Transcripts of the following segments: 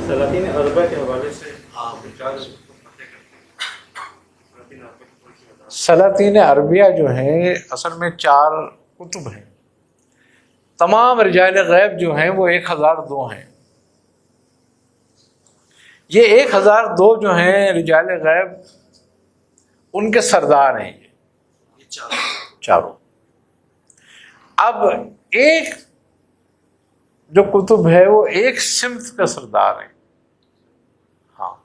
سلاطین اربع کے حوالے سے سلاطین عربیہ جو ہیں اصل میں 4 کتب ہیں. تمام رجال غیب جو ہیں وہ 1002 ہیں. یہ 1002 جو ہیں رجال غیب ان کے سردار ہیں یہ چاروں. اب ایک جو کتب ہے وہ ایک سمت کا سردار ہے. ہاں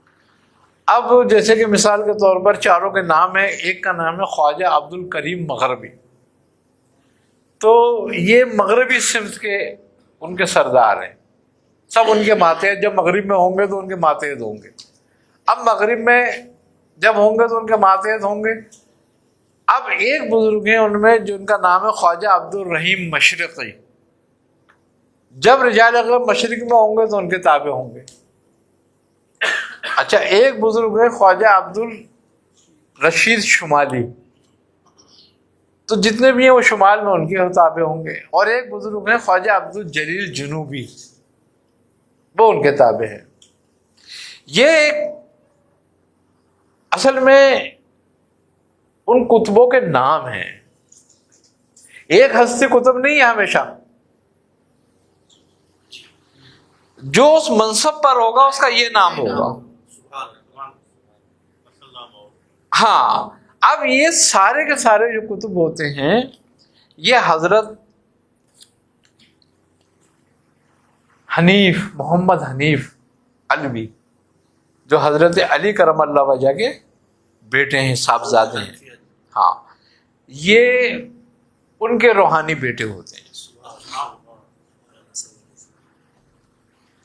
اب جیسے کہ مثال کے طور پر چاروں کے نام ہیں. ایک کا نام ہے خواجہ عبد الکریم مغربی. تو یہ مغربی سمت کے ان کے سردار ہیں. سب ان کے ماتحت جب مغرب میں ہوں گے تو ان کے ماتحت ہوں گے. اب مغرب میں جب ہوں گے تو ان کے ماتحت ہوں گے. اب ایک بزرگ ہیں ان میں جن کا نام ہے خواجہ عبد الرحیم مشرقی. جب رجال غیب مشرق میں ہوں گے تو ان کے تابع ہوں گے. اچھا ایک بزرگ ہے خواجہ عبد الرشید شمالی. تو جتنے بھی ہیں وہ شمال میں ان کے تابع ہوں گے. اور ایک بزرگ ہے خواجہ عبد الجلیل جنوبی, وہ ان کے تابع ہیں. یہ ایک اصل میں ان کتبوں کے نام ہیں. ایک ہستی کتب نہیں ہے ہمیشہ. جو اس منصب پر ہوگا اس کا یہ نام ہوگا. ہاں اب یہ سارے کے سارے جو کتب ہوتے ہیں یہ حضرت حنیف محمد حنیف علوی جو حضرت علی کرم اللہ وجہ کے بیٹے ہیں, صاحبزادے ہیں. ہاں یہ ان کے روحانی بیٹے ہوتے ہیں.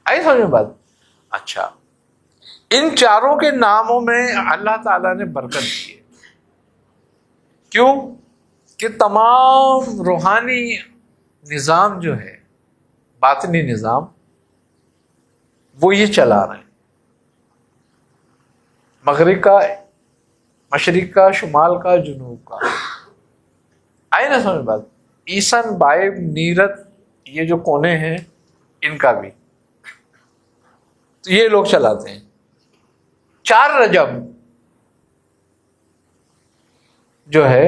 آئی سمجھ میں بات؟ اچھا ان چاروں کے ناموں میں اللہ تعالیٰ نے برکت دی ہے. کیوں کہ تمام روحانی نظام جو ہے, باطنی نظام, وہ یہ چلا رہے ہیں. مغرب کا, مشرق کا, شمال کا, جنوب کا. آئی نا سمجھ بات؟ ایسن بائب نیرت یہ جو کونے ہیں ان کا بھی تو یہ لوگ چلاتے ہیں. 4 رجب جو ہے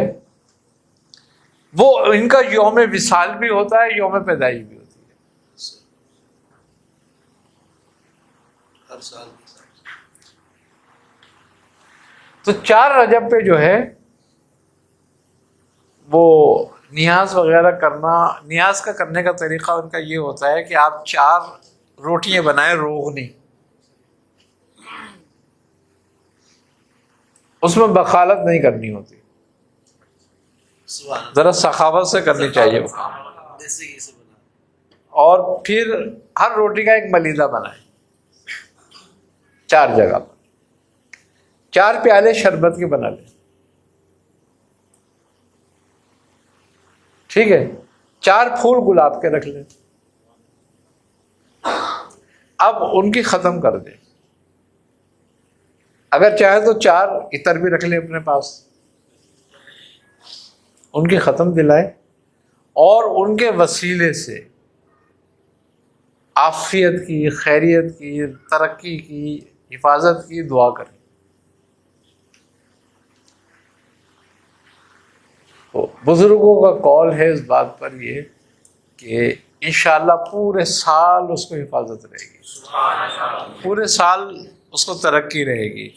وہ ان کا یوم وصال بھی ہوتا ہے, یوم پیدائش بھی ہوتی ہے. ہر سال تو 4 رجب پہ جو ہے وہ نیاز وغیرہ کرنا. نیاز کا کرنے کا طریقہ ان کا یہ ہوتا ہے کہ آپ 4 روٹیاں بنائیں روغنی, اس میں بخالت نہیں کرنی ہوتی, ذرا سخاوت سے کرنی چاہیے وہ کام. اور پھر ہر روٹی کا ایک ملیدہ بنائیں 4 جگہ پر. 4 پیالے شربت کے بنا لیں, ٹھیک ہے. 4 پھول گلاب کے رکھ لیں. اب ان کی ختم کر دیں. اگر چاہے تو 4 عطر بھی رکھ لیں اپنے پاس, ان کی ختم دلائیں اور ان کے وسیلے سے عافیت کی, خیریت کی, ترقی کی, حفاظت کی دعا کریں. بزرگوں کا قول ہے اس بات پر یہ کہ انشاءاللہ پورے سال اس کو حفاظت رہے گی, پورے سال اس کو ترقی رہے گی,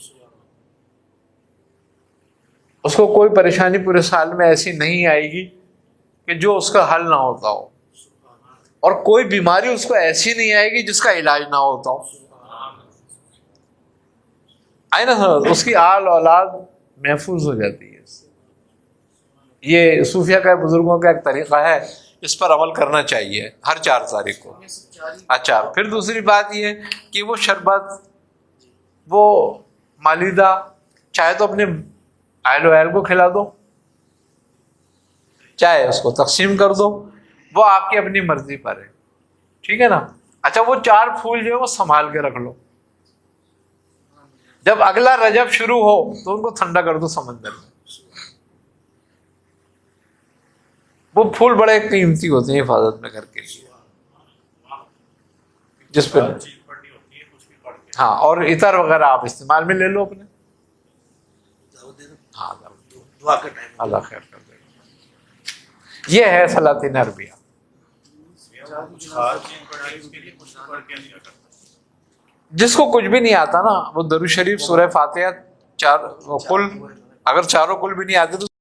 اس کو کوئی پریشانی پورے سال میں ایسی نہیں آئے گی کہ جو اس کا حل نہ ہوتا ہو, اور کوئی بیماری اس کو ایسی نہیں آئے گی جس کا علاج نہ ہوتا ہو. آئے نا, اس کی آل اولاد محفوظ ہو جاتی ہے. یہ صوفیہ کا بزرگوں کا ایک طریقہ ہے, اس پر عمل کرنا چاہیے ہر 4 تاریخ کو. اچھا پھر دوسری بات یہ کہ وہ شربت, وہ مالیدہ چاہے تو اپنے اہل و عیال کو کھلا دو, چاہے اس کو تقسیم کر دو, وہ آپ کی اپنی مرضی پر ہے, ٹھیک ہے نا. اچھا وہ 4 پھول جو ہے وہ سنبھال کے رکھ لو. جب اگلا رجب شروع ہو تو ان کو ٹھنڈا کر دو سمندر میں. وہ پھول بڑے قیمتی ہوتے ہیں حفاظت میں گھر کے لیے, جس پہ ہاں، اور عطر وغیرہ آپ استعمال میں لے لو اپنے. دعوت دے دو. ہاں، دعا کا ٹائم. اللہ خیر کر دے گا. یہ ہے سلاطین عربیہ. کچھ خاص چیز پڑھائی اس کے لیے کچھ پڑھ کے نہیں کرتا. جس کو کچھ بھی نہیں آتا نا، وہ درود شریف، سورہ فاتحہ، کل اگر چاروں کل بھی نہیں آتے تو